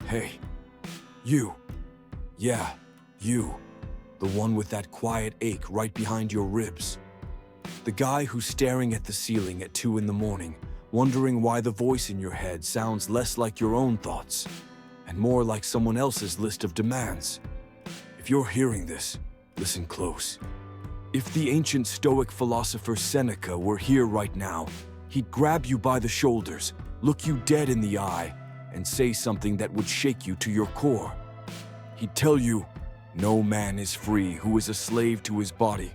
Hey, you. Yeah, you. The one with that quiet ache right behind your ribs. The guy who's staring at the ceiling at 2 in the morning, wondering why the voice in your head sounds less like your own thoughts and more like someone else's list of demands. If you're hearing this, listen close. If the ancient Stoic philosopher Seneca were here right now, he'd grab you by the shoulders, look you dead in the eye, and say something that would shake you to your core. He'd tell you, no man is free who is a slave to his body.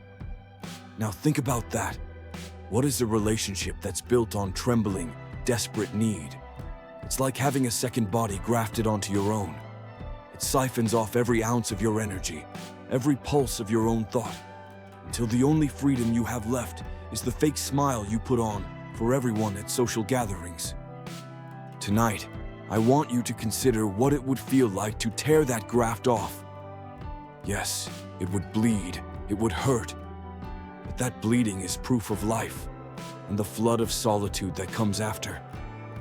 Now think about that. What is a relationship that's built on trembling, desperate need? It's like having a second body grafted onto your own. It siphons off every ounce of your energy, every pulse of your own thought, until the only freedom you have left is the fake smile you put on for everyone at social gatherings. Tonight, I want you to consider what it would feel like to tear that graft off. Yes, it would bleed, it would hurt, but that bleeding is proof of life, and the flood of solitude that comes after.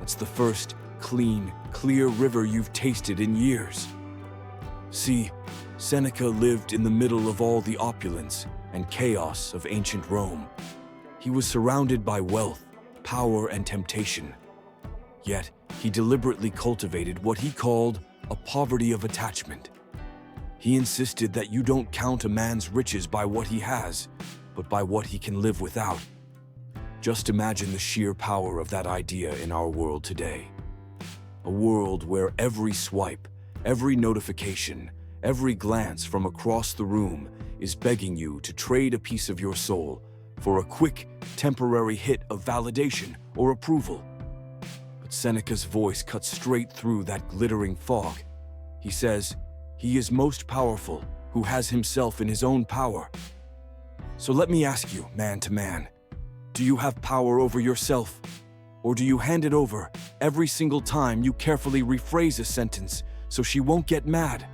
It's the first clean, clear river you've tasted in years. See, Seneca lived in the middle of all the opulence and chaos of ancient Rome. He was surrounded by wealth, power, and temptation. Yet, he deliberately cultivated what he called a poverty of attachment. He insisted that you don't count a man's riches by what he has, but by what he can live without. Just imagine the sheer power of that idea in our world today. A world where every swipe, every notification, every glance from across the room is begging you to trade a piece of your soul for a quick, temporary hit of validation or approval. But Seneca's voice cuts straight through that glittering fog. He says, he is most powerful who has himself in his own power. So let me ask you, man to man, do you have power over yourself? Or do you hand it over every single time you carefully rephrase a sentence so she won't get mad?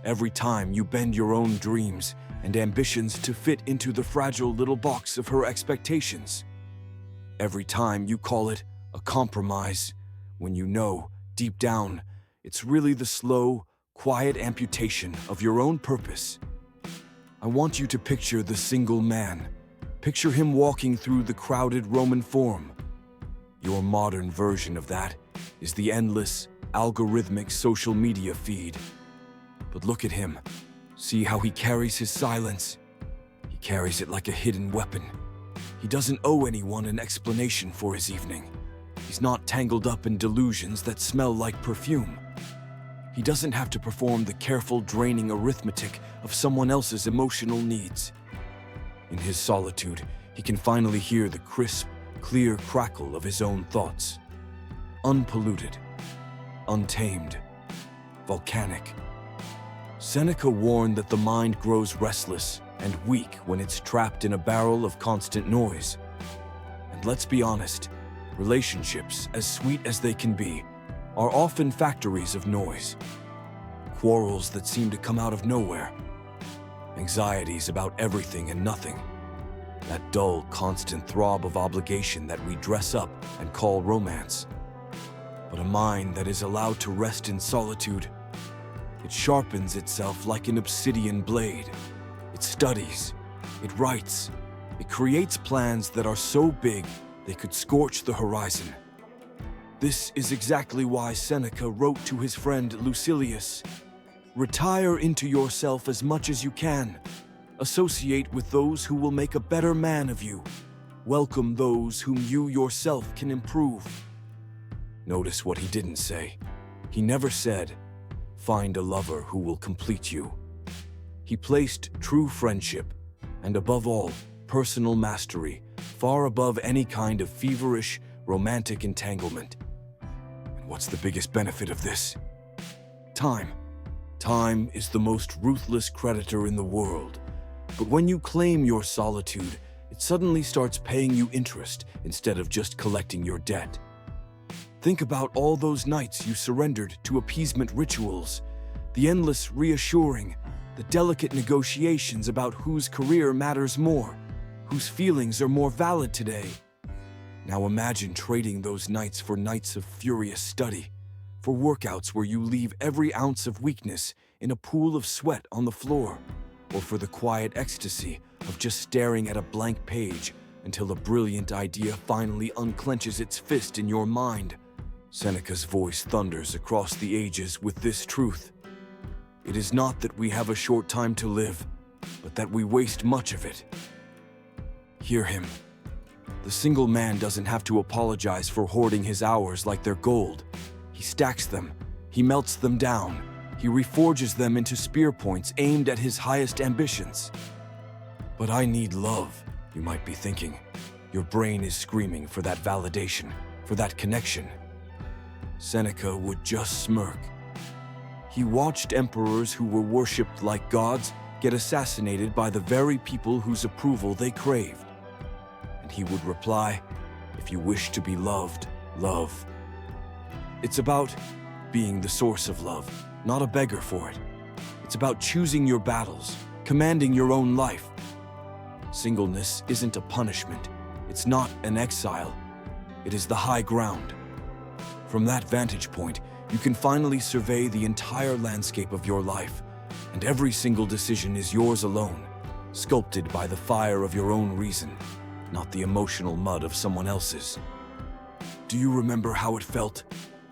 Every time you bend your own dreams and ambitions to fit into the fragile little box of her expectations? Every time you call it a compromise, when you know, deep down, it's really the slow, quiet amputation of your own purpose? I want you to picture the single man. Picture him walking through the crowded Roman Forum. Your modern version of that is the endless, algorithmic social media feed. But look at him. See how he carries his silence. He carries it like a hidden weapon. He doesn't owe anyone an explanation for his evening. He's not tangled up in delusions that smell like perfume. He doesn't have to perform the careful, draining arithmetic of someone else's emotional needs. In his solitude, he can finally hear the crisp, clear crackle of his own thoughts. Unpolluted, untamed, volcanic. Seneca warned that the mind grows restless and weak when it's trapped in a barrel of constant noise. And let's be honest, relationships, as sweet as they can be, are often factories of noise. Quarrels that seem to come out of nowhere. Anxieties about everything and nothing. That dull, constant throb of obligation that we dress up and call romance. But a mind that is allowed to rest in solitude, it sharpens itself like an obsidian blade. It studies, it writes, it creates plans that are so big they could scorch the horizon. This is exactly why Seneca wrote to his friend Lucilius, "Retire into yourself as much as you can. Associate with those who will make a better man of you. Welcome those whom you yourself can improve." Notice what he didn't say. He never said, "Find a lover who will complete you." He placed true friendship, and above all, personal mastery, far above any kind of feverish, romantic entanglement. And what's the biggest benefit of this? Time. Time is the most ruthless creditor in the world. But when you claim your solitude, it suddenly starts paying you interest instead of just collecting your debt. Think about all those nights you surrendered to appeasement rituals, the endless reassuring, the delicate negotiations about whose career matters more, whose feelings are more valid today. Now imagine trading those nights for nights of furious study, for workouts where you leave every ounce of weakness in a pool of sweat on the floor, or for the quiet ecstasy of just staring at a blank page until a brilliant idea finally unclenches its fist in your mind. Seneca's voice thunders across the ages with this truth: it is not that we have a short time to live, but that we waste much of it. Hear him. The single man doesn't have to apologize for hoarding his hours like they're gold. He stacks them, he melts them down, he reforges them into spear points aimed at his highest ambitions. But I need love, you might be thinking. Your brain is screaming for that validation, for that connection. Seneca would just smirk. He watched emperors who were worshipped like gods get assassinated by the very people whose approval they craved. And he would reply, if you wish to be loved, love. It's about being the source of love, not a beggar for it. It's about choosing your battles, commanding your own life. Singleness isn't a punishment. It's not an exile. It is the high ground. From that vantage point, you can finally survey the entire landscape of your life, and every single decision is yours alone, sculpted by the fire of your own reason, not the emotional mud of someone else's. Do you remember how it felt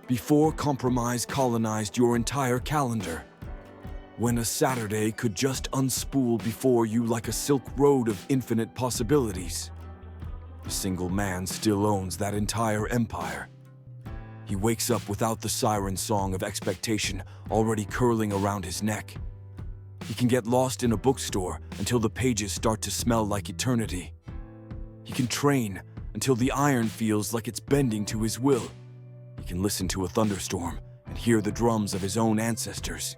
before compromise colonized your entire calendar? When a Saturday could just unspool before you like a silk road of infinite possibilities? The single man still owns that entire empire. He wakes up without the siren song of expectation already curling around his neck. He can get lost in a bookstore until the pages start to smell like eternity. He can train until the iron feels like it's bending to his will. He can listen to a thunderstorm and hear the drums of his own ancestors.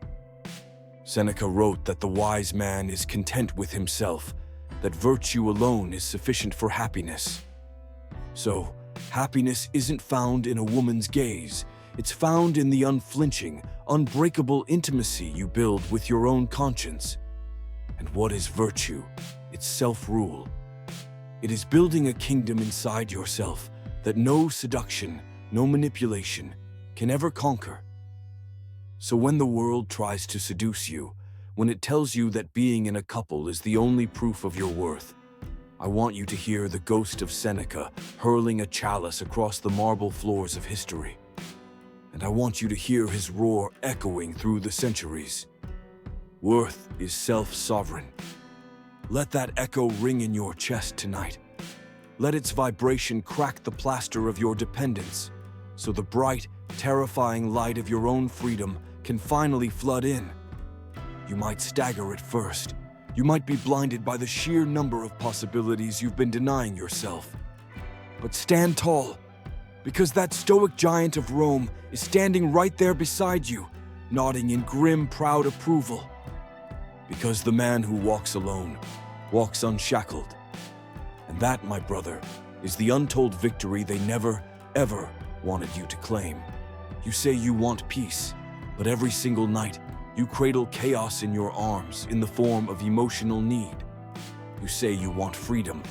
Seneca wrote that the wise man is content with himself, that virtue alone is sufficient for happiness. So, happiness isn't found in a woman's gaze. It's found in the unflinching, unbreakable intimacy you build with your own conscience. And what is virtue? It's self-rule. It is building a kingdom inside yourself that no seduction, no manipulation can ever conquer. So when the world tries to seduce you, when it tells you that being in a couple is the only proof of your worth, I want you to hear the ghost of Seneca hurling a chalice across the marble floors of history. And I want you to hear his roar echoing through the centuries. Worth is self-sovereign. Let that echo ring in your chest tonight. Let its vibration crack the plaster of your dependence, so the bright, terrifying light of your own freedom can finally flood in. You might stagger at first. You might be blinded by the sheer number of possibilities you've been denying yourself. But stand tall, because that stoic giant of Rome is standing right there beside you, nodding in grim, proud approval. Because the man who walks alone walks unshackled. And that, my brother, is the untold victory they never, ever wanted you to claim. You say you want peace, but every single night, you cradle chaos in your arms in the form of emotional need. You say you want freedom,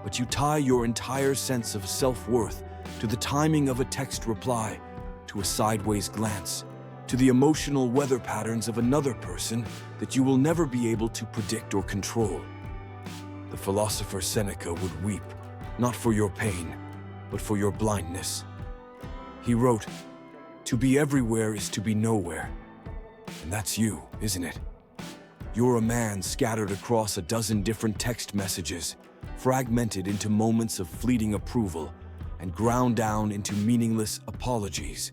but you tie your entire sense of self-worth to the timing of a text reply, to a sideways glance, to the emotional weather patterns of another person that you will never be able to predict or control. The philosopher Seneca would weep, not for your pain, but for your blindness. He wrote, "To be everywhere is to be nowhere." And that's you, isn't it? You're a man scattered across a dozen different text messages, fragmented into moments of fleeting approval, and ground down into meaningless apologies.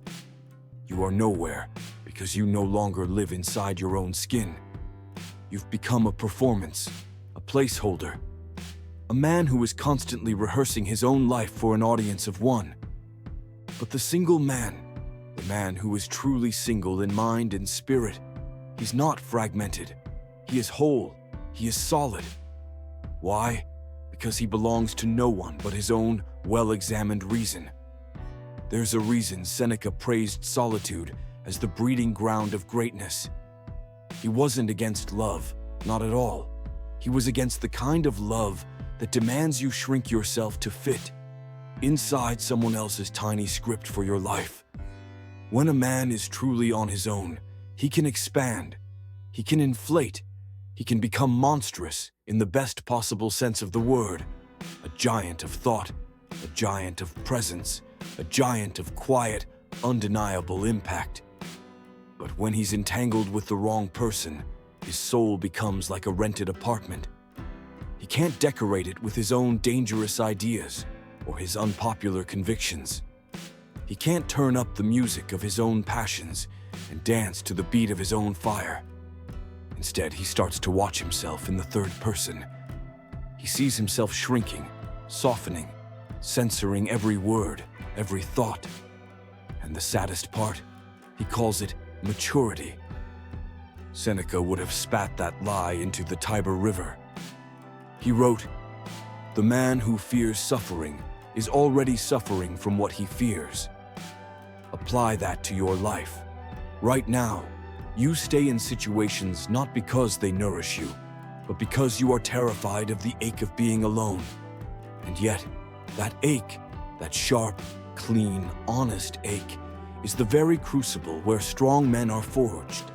You are nowhere because you no longer live inside your own skin. You've become a performance, a placeholder, a man who is constantly rehearsing his own life for an audience of one. But the single man, the man who is truly single in mind and spirit, he's not fragmented. He is whole. He is solid. Why? Because he belongs to no one but his own well-examined reason. There's a reason Seneca praised solitude as the breeding ground of greatness. He wasn't against love, not at all. He was against the kind of love that demands you shrink yourself to fit inside someone else's tiny script for your life. When a man is truly on his own, he can expand, he can inflate, he can become monstrous in the best possible sense of the word. A giant of thought, a giant of presence, a giant of quiet, undeniable impact. But when he's entangled with the wrong person, his soul becomes like a rented apartment. He can't decorate it with his own dangerous ideas or his unpopular convictions. He can't turn up the music of his own passions and dance to the beat of his own fire. Instead, he starts to watch himself in the third person. He sees himself shrinking, softening, censoring every word, every thought. And the saddest part, he calls it maturity. Seneca would have spat that lie into the Tiber River. He wrote, "The man who fears suffering is already suffering from what he fears." Apply that to your life. Right now, you stay in situations not because they nourish you, but because you are terrified of the ache of being alone. And yet, that ache, that sharp, clean, honest ache, is the very crucible where strong men are forged.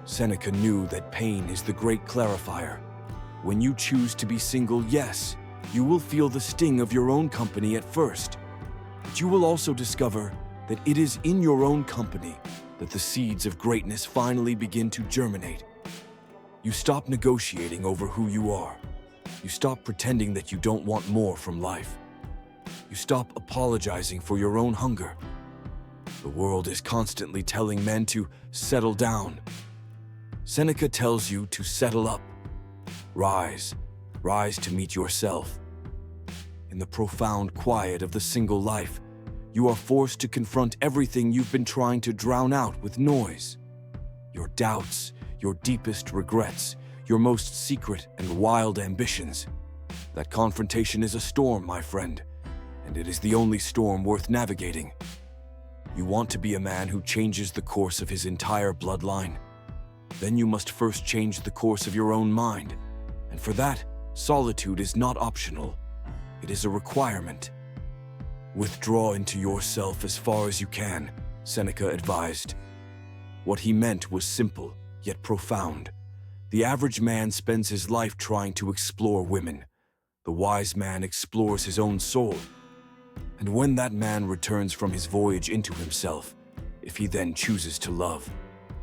Seneca knew that pain is the great clarifier. When you choose to be single, yes, you will feel the sting of your own company at first, but you will also discover that it is in your own company that the seeds of greatness finally begin to germinate. You stop negotiating over who you are. You stop pretending that you don't want more from life. You stop apologizing for your own hunger. The world is constantly telling men to settle down. Seneca tells you to settle up. Rise, rise to meet yourself. In the profound quiet of the single life, you are forced to confront everything you've been trying to drown out with noise. Your doubts, your deepest regrets, your most secret and wild ambitions. That confrontation is a storm, my friend, and it is the only storm worth navigating. You want to be a man who changes the course of his entire bloodline? Then you must first change the course of your own mind. And for that, solitude is not optional. It is a requirement. Withdraw into yourself as far as you can, Seneca advised. What he meant was simple, yet profound. The average man spends his life trying to explore women. The wise man explores his own soul. And when that man returns from his voyage into himself, if he then chooses to love,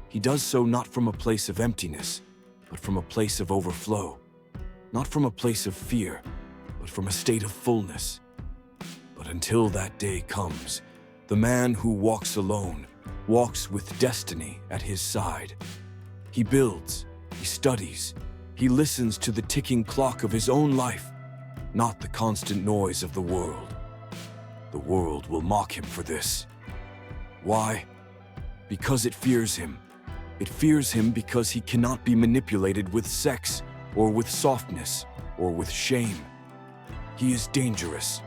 he does so not from a place of emptiness, but from a place of overflow. Not from a place of fear, but from a state of fullness. But until that day comes, the man who walks alone walks with destiny at his side. He builds, he studies, he listens to the ticking clock of his own life, not the constant noise of the world. The world will mock him for this. Why? Because it fears him. It fears him because he cannot be manipulated with sex, or with softness, or with shame. He is dangerous,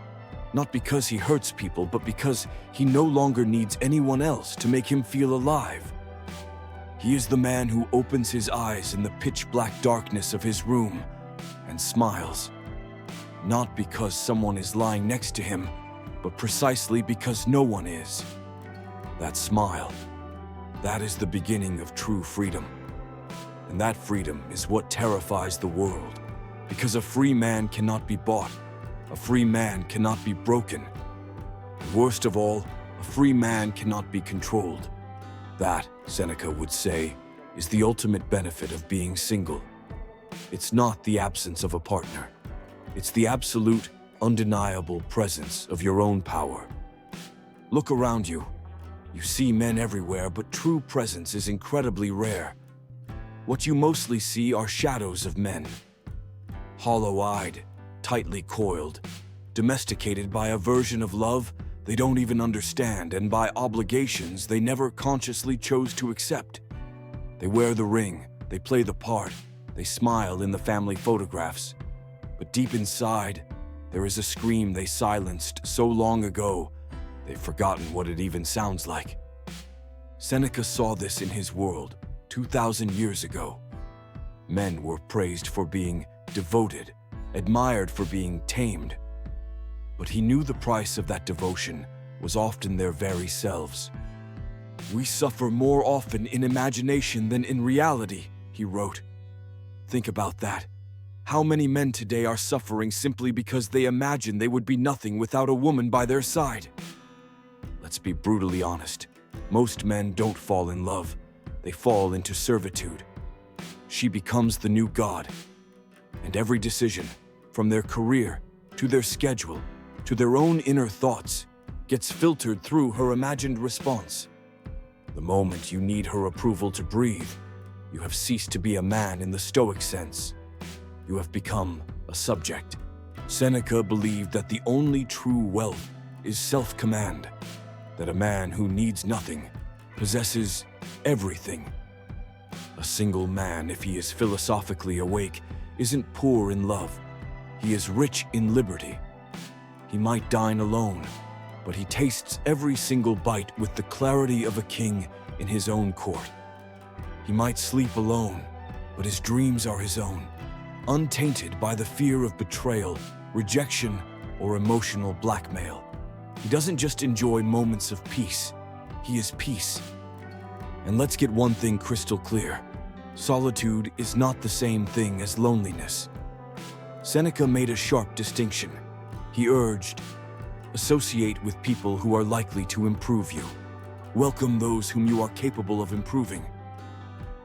not because he hurts people, but because he no longer needs anyone else to make him feel alive. He is the man who opens his eyes in the pitch-black darkness of his room and smiles, not because someone is lying next to him, but precisely because no one is. That smile, that is the beginning of true freedom. And that freedom is what terrifies the world, because a free man cannot be bought. A free man cannot be broken. And worst of all, a free man cannot be controlled. That, Seneca would say, is the ultimate benefit of being single. It's not the absence of a partner. It's the absolute, undeniable presence of your own power. Look around you. You see men everywhere, but true presence is incredibly rare. What you mostly see are shadows of men. Hollow-eyed, tightly coiled, domesticated by a version of love they don't even understand, and by obligations they never consciously chose to accept. They wear the ring, they play the part, they smile in the family photographs. But deep inside, there is a scream they silenced so long ago, they've forgotten what it even sounds like. Seneca saw this in his world 2,000 years ago. Men were praised for being devoted, admired for being tamed. But he knew the price of that devotion was often their very selves. "We suffer more often in imagination than in reality," he wrote. Think about that. How many men today are suffering simply because they imagine they would be nothing without a woman by their side? Let's be brutally honest. Most men don't fall in love. They fall into servitude. She becomes the new god. And every decision, from their career, to their schedule, to their own inner thoughts, gets filtered through her imagined response. The moment you need her approval to breathe, you have ceased to be a man in the Stoic sense. You have become a subject. Seneca believed that the only true wealth is self-command, that a man who needs nothing possesses everything. A single man, if he is philosophically awake, isn't poor in love. He is rich in liberty. He might dine alone, but he tastes every single bite with the clarity of a king in his own court. He might sleep alone, but his dreams are his own, untainted by the fear of betrayal, rejection, or emotional blackmail. He doesn't just enjoy moments of peace, he is peace. And let's get one thing crystal clear. Solitude is not the same thing as loneliness. Seneca made a sharp distinction. He urged, associate with people who are likely to improve you. Welcome those whom you are capable of improving.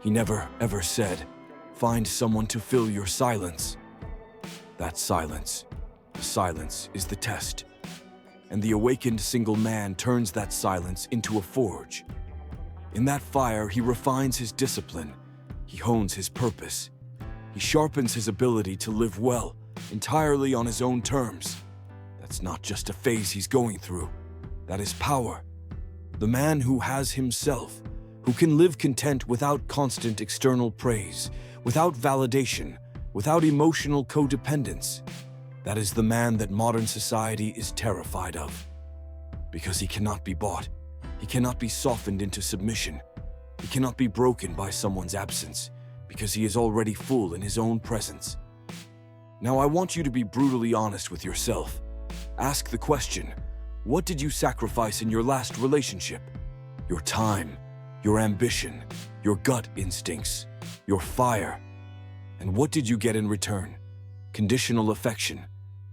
He never, ever said, find someone to fill your silence. That silence, the silence is the test. And the awakened single man turns that silence into a forge. In that fire, he refines his discipline. He hones his purpose. He sharpens his ability to live well, entirely on his own terms. That's not just a phase he's going through. That is power. The man who has himself, who can live content without constant external praise, without validation, without emotional codependence. That is the man that modern society is terrified of. Because he cannot be bought. He cannot be softened into submission. He cannot be broken by someone's absence, because he is already full in his own presence. Now I want you to be brutally honest with yourself. Ask the question, what did you sacrifice in your last relationship? Your time, your ambition, your gut instincts, your fire. And what did you get in return? Conditional affection,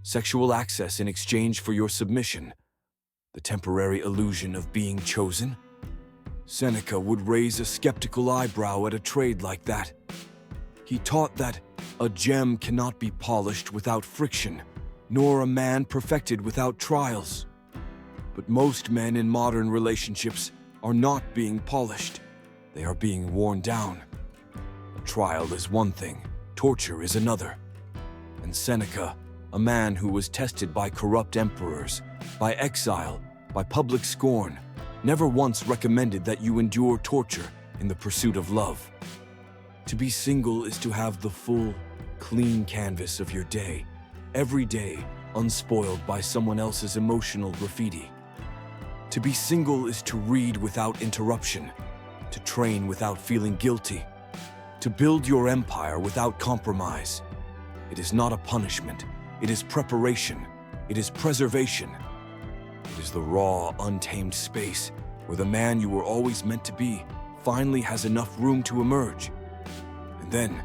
sexual access in exchange for your submission, the temporary illusion of being chosen? Seneca would raise a skeptical eyebrow at a trade like that. He taught that a gem cannot be polished without friction, nor a man perfected without trials. But most men in modern relationships are not being polished. They are being worn down. A trial is one thing, torture is another. And Seneca, a man who was tested by corrupt emperors, by exile, by public scorn, never once recommended that you endure torture in the pursuit of love. To be single is to have the full, clean canvas of your day, every day unspoiled by someone else's emotional graffiti. To be single is to read without interruption, to train without feeling guilty, to build your empire without compromise. It is not a punishment, it is preparation, it is preservation. It is the raw, untamed space where the man you were always meant to be finally has enough room to emerge. And then,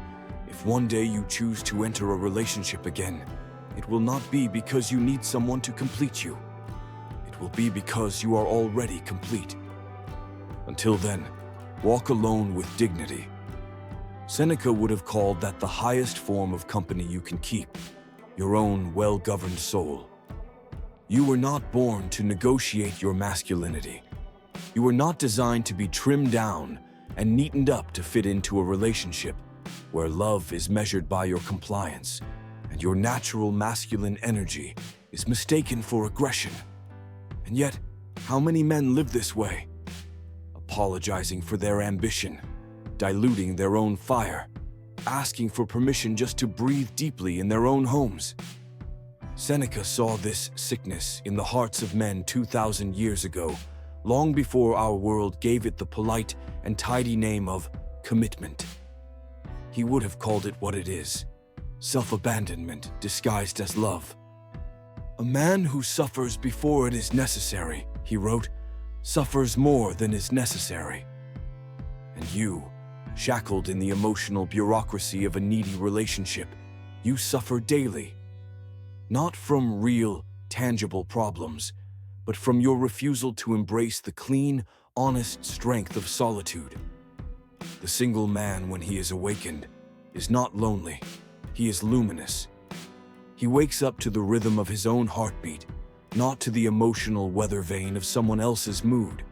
if one day you choose to enter a relationship again, it will not be because you need someone to complete you. It will be because you are already complete. Until then, walk alone with dignity. Seneca would have called that the highest form of company you can keep, your own well-governed soul. You were not born to negotiate your masculinity. You were not designed to be trimmed down and neatened up to fit into a relationship where love is measured by your compliance and your natural masculine energy is mistaken for aggression. And yet, how many men live this way? Apologizing for their ambition, diluting their own fire, asking for permission just to breathe deeply in their own homes. Seneca saw this sickness in the hearts of men 2,000 years ago, long before our world gave it the polite and tidy name of commitment. He would have called it what it is, self-abandonment disguised as love. A man who suffers before it is necessary, he wrote, suffers more than is necessary. And you, shackled in the emotional bureaucracy of a needy relationship, you suffer daily. Not from real, tangible problems, but from your refusal to embrace the clean, honest strength of solitude. The single man, when he is awakened, is not lonely, he is luminous. He wakes up to the rhythm of his own heartbeat, not to the emotional weather vane of someone else's mood.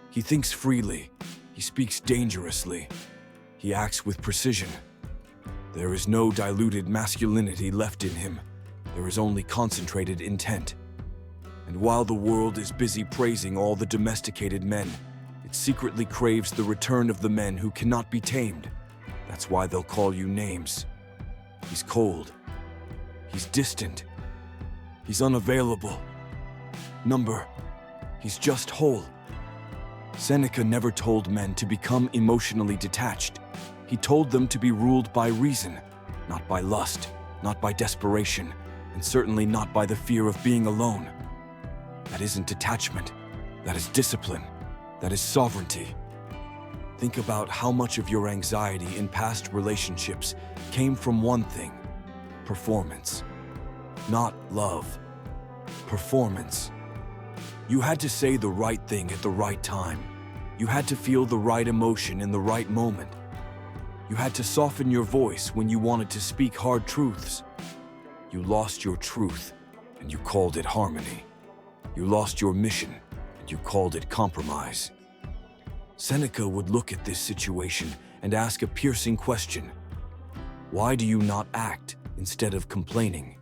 He thinks freely, he speaks dangerously, he acts with precision. There is no diluted masculinity left in him, there is only concentrated intent. And while the world is busy praising all the domesticated men, it secretly craves the return of the men who cannot be tamed. That's why they'll call you names. He's cold. He's distant. He's unavailable. He's just whole. Seneca never told men to become emotionally detached. He told them to be ruled by reason, not by lust, not by desperation, and certainly not by the fear of being alone. That isn't detachment. That is discipline. That is sovereignty. Think about how much of your anxiety in past relationships came from one thing: performance. Not love. Performance. You had to say the right thing at the right time. You had to feel the right emotion in the right moment. You had to soften your voice when you wanted to speak hard truths. You lost your truth, and you called it harmony. You lost your mission, and you called it compromise. Seneca would look at this situation and ask a piercing question. Why do you not act instead of complaining?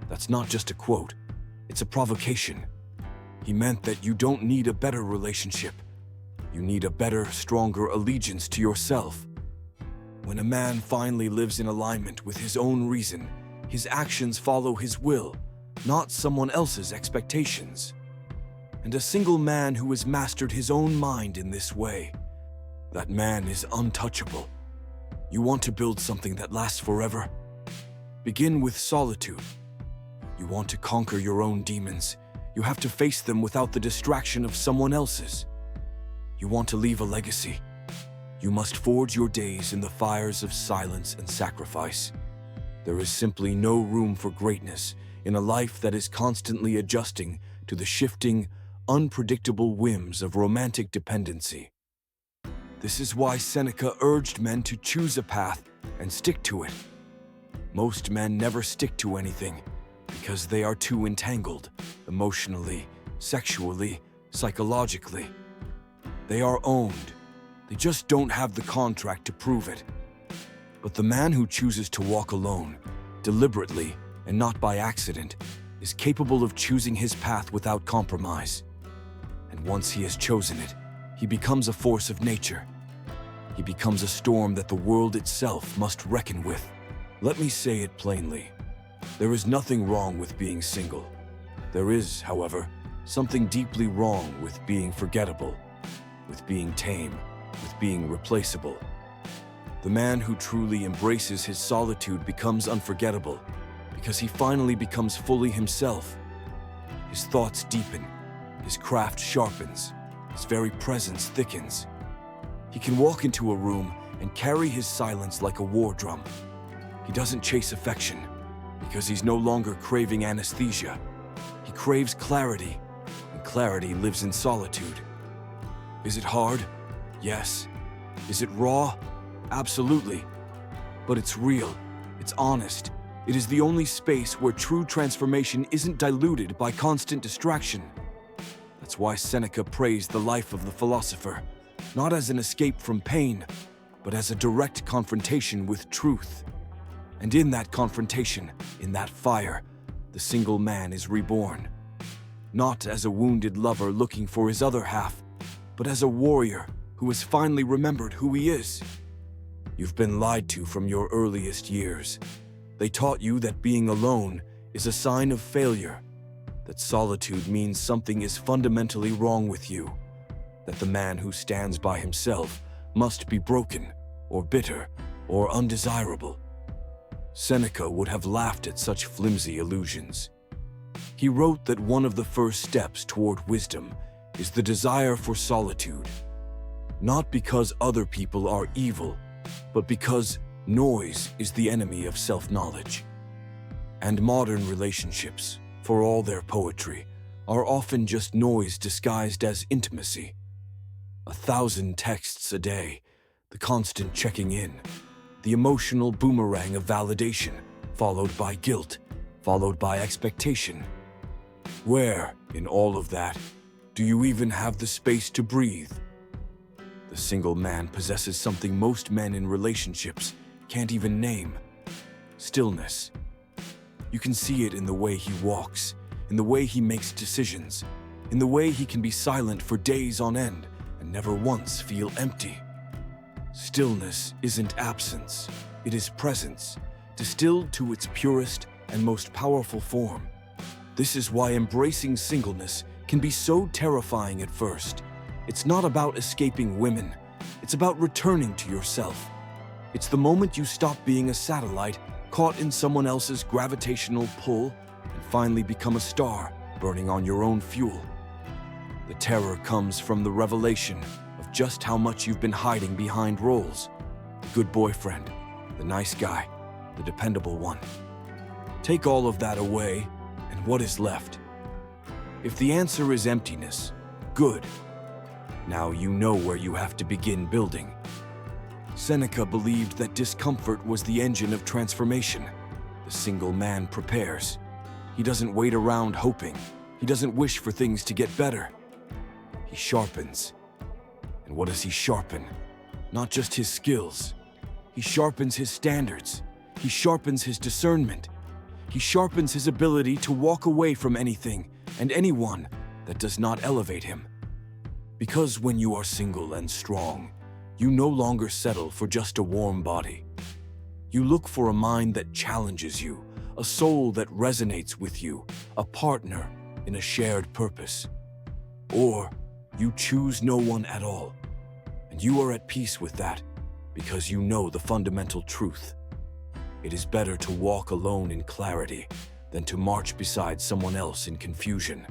That's not just a quote, it's a provocation. He meant that you don't need a better relationship. You need a better, stronger allegiance to yourself. When a man finally lives in alignment with his own reason, his actions follow his will, not someone else's expectations. And a single man who has mastered his own mind in this way, that man is untouchable. You want to build something that lasts forever? Begin with solitude. You want to conquer your own demons, you have to face them without the distraction of someone else's. You want to leave a legacy? You must forge your days in the fires of silence and sacrifice. There is simply no room for greatness in a life that is constantly adjusting to the shifting, unpredictable whims of romantic dependency. This is why Seneca urged men to choose a path and stick to it. Most men never stick to anything because they are too entangled, emotionally, sexually, psychologically. They are owned. They just don't have the contract to prove it. But the man who chooses to walk alone, deliberately and not by accident, is capable of choosing his path without compromise. And once he has chosen it, he becomes a force of nature. He becomes a storm that the world itself must reckon with. Let me say it plainly. There is nothing wrong with being single. There is, however, something deeply wrong with being forgettable, with being tame, with being replaceable. The man who truly embraces his solitude becomes unforgettable because he finally becomes fully himself. His thoughts deepen, his craft sharpens, his very presence thickens. He can walk into a room and carry his silence like a war drum. He doesn't chase affection because he's no longer craving anesthesia. He craves clarity, and clarity lives in solitude. Is it hard? Yes. Is it raw? Absolutely. But it's real. It's honest. It is the only space where true transformation isn't diluted by constant distraction. That's why Seneca praised the life of the philosopher, not as an escape from pain, but as a direct confrontation with truth. And in that confrontation, in that fire, the single man is reborn. Not as a wounded lover looking for his other half, but as a warrior who has finally remembered who he is. You've been lied to from your earliest years. They taught you that being alone is a sign of failure, that solitude means something is fundamentally wrong with you, that the man who stands by himself must be broken, or bitter, or undesirable. Seneca would have laughed at such flimsy illusions. He wrote that one of the first steps toward wisdom is the desire for solitude. Not because other people are evil, but because noise is the enemy of self-knowledge. And modern relationships, for all their poetry, are often just noise disguised as intimacy. 1,000 texts a day, the constant checking in, the emotional boomerang of validation, followed by guilt, followed by expectation. Where, in all of that, do you even have the space to breathe? The single man possesses something most men in relationships can't even name: stillness. You can see it in the way he walks, in the way he makes decisions, in the way he can be silent for days on end and never once feel empty. Stillness isn't absence, it is presence, distilled to its purest and most powerful form. This is why embracing singleness can be so terrifying at first. It's not about escaping women, it's about returning to yourself. It's the moment you stop being a satellite caught in someone else's gravitational pull and finally become a star burning on your own fuel. The terror comes from the revelation of just how much you've been hiding behind roles: the good boyfriend, the nice guy, the dependable one. Take all of that away, and what is left? If the answer is emptiness, good. Now you know where you have to begin building. Seneca believed that discomfort was the engine of transformation. The single man prepares. He doesn't wait around hoping. He doesn't wish for things to get better. He sharpens. And what does he sharpen? Not just his skills. He sharpens his standards. He sharpens his discernment. He sharpens his ability to walk away from anything and anyone that does not elevate him. Because when you are single and strong, you no longer settle for just a warm body. You look for a mind that challenges you, a soul that resonates with you, a partner in a shared purpose. Or you choose no one at all, and you are at peace with that because you know the fundamental truth. It is better to walk alone in clarity than to march beside someone else in confusion.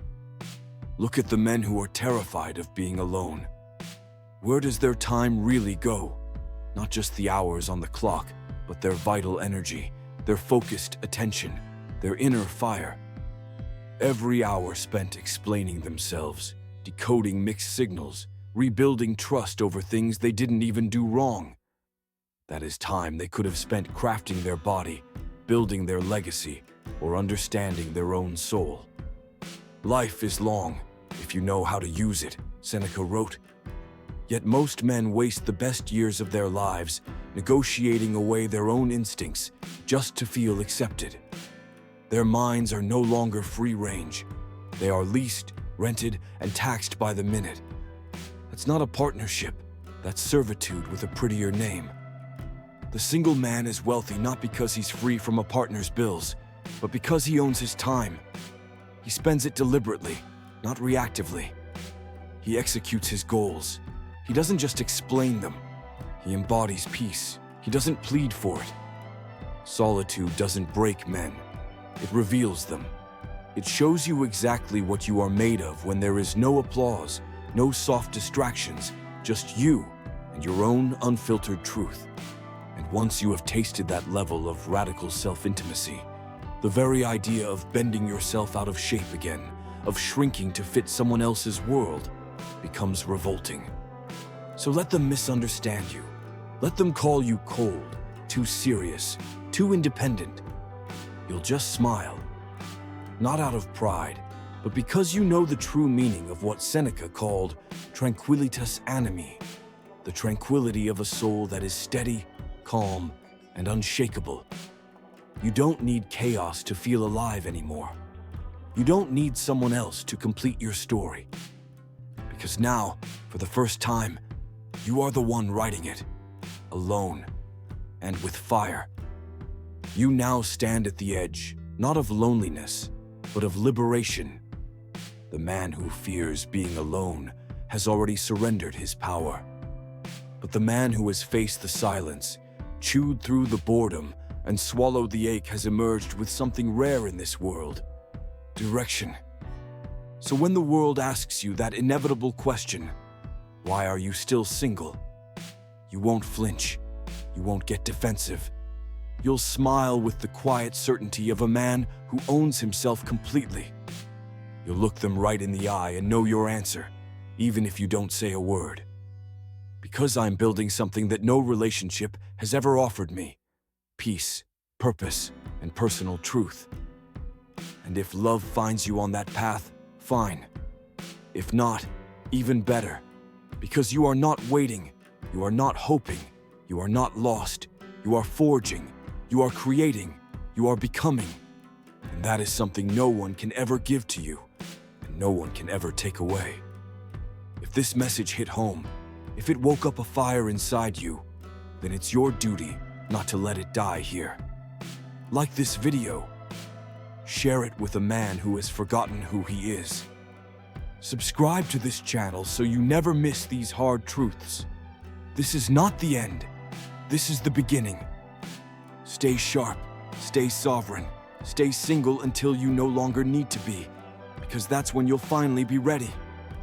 Look at the men who are terrified of being alone. Where does their time really go? Not just the hours on the clock, but their vital energy, their focused attention, their inner fire. Every hour spent explaining themselves, decoding mixed signals, rebuilding trust over things they didn't even do wrong. That is time they could have spent crafting their body, building their legacy, or understanding their own soul. Life is long, if you know how to use it, Seneca wrote. Yet most men waste the best years of their lives negotiating away their own instincts just to feel accepted. Their minds are no longer free range. They are leased, rented, and taxed by the minute. That's not a partnership. That's servitude with a prettier name. The single man is wealthy not because he's free from a partner's bills, but because he owns his time. He spends it deliberately, not reactively. He executes his goals. He doesn't just explain them. He embodies peace. He doesn't plead for it. Solitude doesn't break men. It reveals them. It shows you exactly what you are made of when there is no applause, no soft distractions, just you and your own unfiltered truth. And once you have tasted that level of radical self-intimacy, the very idea of bending yourself out of shape again, of shrinking to fit someone else's world, becomes revolting. So let them misunderstand you. Let them call you cold, too serious, too independent. You'll just smile. Not out of pride, but because you know the true meaning of what Seneca called tranquillitas animi, the tranquility of a soul that is steady, calm, and unshakable. You don't need chaos to feel alive anymore. You don't need someone else to complete your story. Because now, for the first time, you are the one writing it, alone, and with fire. You now stand at the edge, not of loneliness, but of liberation. The man who fears being alone has already surrendered his power. But the man who has faced the silence, chewed through the boredom, and swallowed the ache has emerged with something rare in this world: direction. So when the world asks you that inevitable question, why are you still single? You won't flinch. You won't get defensive. You'll smile with the quiet certainty of a man who owns himself completely. You'll look them right in the eye and know your answer, even if you don't say a word. Because I'm building something that no relationship has ever offered me: peace, purpose, and personal truth. And if love finds you on that path, fine. If not, even better. Because you are not waiting, you are not hoping, you are not lost, you are forging, you are creating, you are becoming. And that is something no one can ever give to you, and no one can ever take away. If this message hit home, if it woke up a fire inside you, then it's your duty not to let it die here. Like this video, share it with a man who has forgotten who he is. Subscribe to this channel so you never miss these hard truths. This is not the end. This is the beginning. Stay sharp, stay sovereign, stay single until you no longer need to be, because that's when you'll finally be ready.